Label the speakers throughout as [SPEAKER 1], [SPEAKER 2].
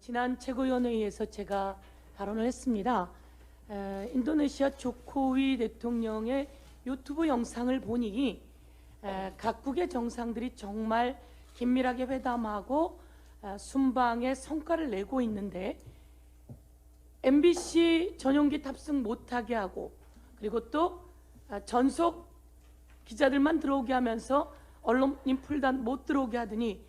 [SPEAKER 1] 지난 최고위원회에서 제가 발언을 했습니다. 인도네시아 조코위 대통령의 유튜브 영상을 보니 각국의 정상들이 정말 긴밀하게 회담하고 순방에 성과를 내고 있는데 MBC 전용기 탑승 못하게 하고 그리고 또 전속 기자들만 들어오게 하면서 언론인 풀단 못 들어오게 하더니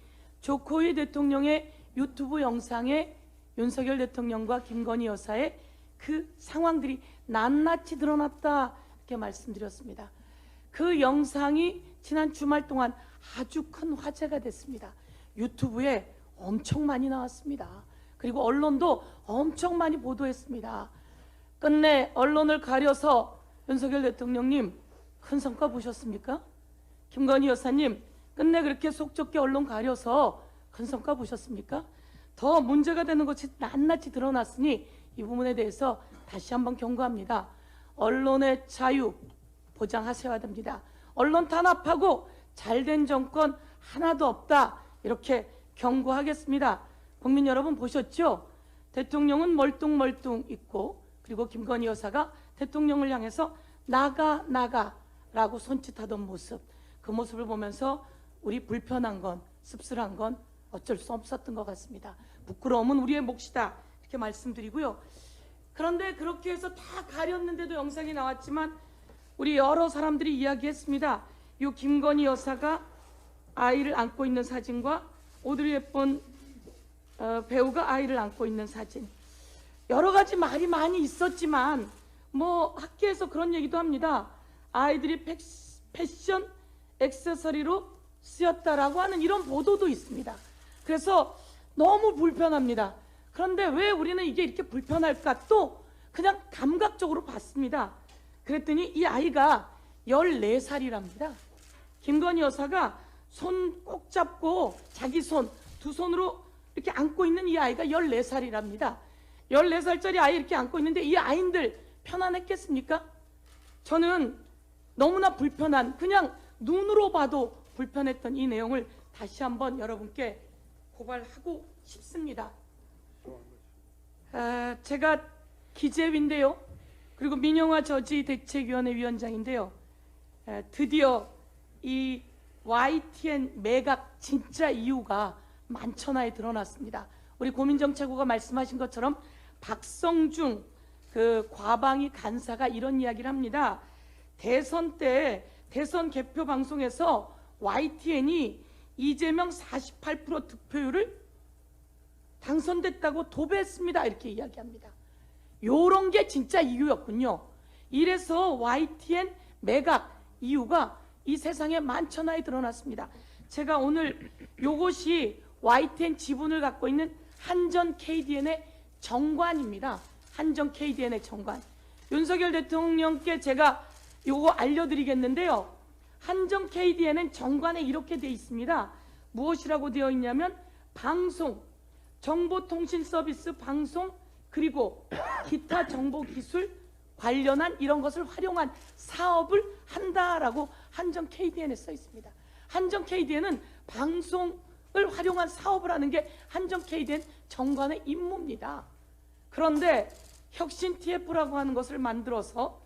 [SPEAKER 1] 조코위 대통령의 유튜브 영상에 윤석열 대통령과 김건희 여사의 그 상황들이 낱낱이 드러났다 이렇게 말씀드렸습니다. 그 영상이 지난 주말 동안 아주 큰 화제가 됐습니다. 유튜브에 엄청 많이 나왔습니다. 그리고 언론도 엄청 많이 보도했습니다. 끝내 언론을 가려서 윤석열 대통령님 큰 성과 보셨습니까? 김건희 여사님 끝내 그렇게 속 좁게 언론 가려서 큰 성과 보셨습니까? 더 문제가 되는 것이 낱낱이 드러났으니 이 부분에 대해서 다시 한번 경고합니다. 언론의 자유 보장하셔야 됩니다. 언론 탄압하고 잘된 정권 하나도 없다 이렇게 경고하겠습니다. 국민 여러분 보셨죠? 대통령은 멀뚱멀뚱 있고 그리고 김건희 여사가 대통령을 향해서 나가라고 손짓하던 모습, 그 모습을 보면서 우리 불편한 건 씁쓸한 건 어쩔 수 없었던 것 같습니다. 부끄러움은 우리의 몫이다 이렇게 말씀드리고요. 그런데 그렇게 해서 다 가렸는데도 영상이 나왔지만 우리 여러 사람들이 이야기했습니다. 이 김건희 여사가 아이를 안고 있는 사진과 오드리 헵번 배우가 아이를 안고 있는 사진, 여러 가지 말이 많이 있었지만 뭐 학계에서 그런 얘기도 합니다. 아이들이 패션 액세서리로 쓰였다라고 하는 이런 보도도 있습니다. 그래서 너무 불편합니다. 그런데 왜 우리는 이게 이렇게 불편할까? 또 그냥 감각적으로 봤습니다. 그랬더니 이 아이가 14살이랍니다. 김건희 여사가 손 꼭 잡고 자기 손 두 손으로 이렇게 안고 있는 이 아이가 14살이랍니다. 14살짜리 아이 이렇게 안고 있는데 이 아이들 편안했겠습니까? 저는 너무나 불편한, 그냥 눈으로 봐도 불편했던 이 내용을 다시 한번 여러분께 고발하고 싶습니다. 제가 기재위인데요. 그리고 민영화 저지 대책위원회 위원장인데요. 드디어 이 YTN 매각 진짜 이유가 만천하에 드러났습니다. 우리 고민정 최고가 말씀하신 것처럼 박성중 그 과방위 간사가 이런 이야기를 합니다. 대선 때 대선 개표 방송에서 YTN이 이재명 48% 득표율을 당선됐다고 도배했습니다. 이렇게 이야기합니다. 요런 게 진짜 이유였군요. 이래서 YTN 매각 이유가 이 세상에 만천하에 드러났습니다. 제가 오늘 요것이 YTN 지분을 갖고 있는 한전 KDN의 정관입니다. 한전 KDN의 정관. 윤석열 대통령께 제가 요거 알려드리겠는데요. 한전 KDN은 정관에 이렇게 돼 있습니다. 무엇이라고 되어 있냐면 방송, 정보통신 서비스 방송 그리고 기타 정보기술 관련한 이런 것을 활용한 사업을 한다라고 한전 KDN에 써 있습니다. 한전 KDN은 방송을 활용한 사업을 하는 게 한전 KDN 정관의 임무입니다. 그런데 혁신 TF라고 하는 것을 만들어서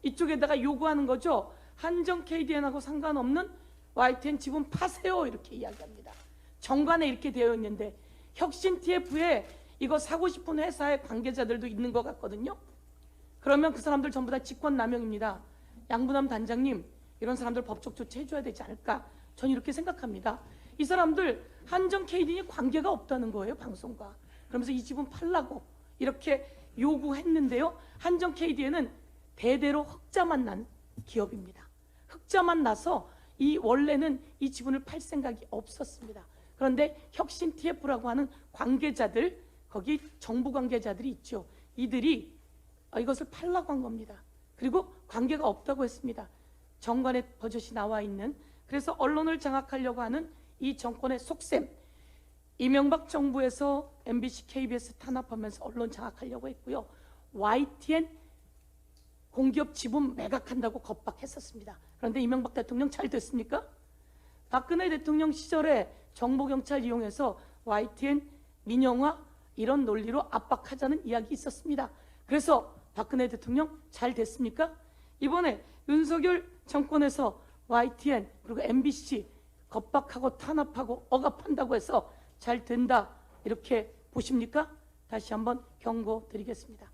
[SPEAKER 1] 이쪽에다가 요구하는 거죠. 한전 KDN하고 상관없는 YTN 지분 파세요 이렇게 이야기합니다. 정관에 이렇게 되어 있는데 혁신 TF에 이거 사고 싶은 회사의 관계자들도 있는 것 같거든요. 그러면 그 사람들 전부 다 직권남용입니다. 양부남 단장님 이런 사람들 법적 조치해줘야 되지 않을까? 전 이렇게 생각합니다. 이 사람들 한전 KDN이 관계가 없다는 거예요. 방송과. 그러면서 이 지분 팔라고 이렇게 요구했는데요. 한전 KDN은 대대로 흑자만 난 기업입니다. 흑자만 나서 원래는 이 지분을 팔 생각이 없었습니다. 그런데 혁신 TF라고 하는 관계자들, 거기 정부 관계자들이 있죠. 이들이 이것을 팔라고 한 겁니다. 그리고 관계가 없다고 했습니다. 정관에 버젓이 나와 있는, 그래서 언론을 장악하려고 하는 이 정권의 속셈, 이명박 정부에서 MBC, KBS 탄압하면서 언론 장악하려고 했고요. YTN 공기업 지분 매각한다고 겁박했었습니다. 그런데 이명박 대통령 잘 됐습니까? 박근혜 대통령 시절에 정보경찰 이용해서 YTN 민영화 이런 논리로 압박하자는 이야기 있었습니다. 그래서 박근혜 대통령 잘 됐습니까? 이번에 윤석열 정권에서 YTN 그리고 MBC 겁박하고 탄압하고 억압한다고 해서 잘 된다 이렇게 보십니까? 다시 한번 경고드리겠습니다.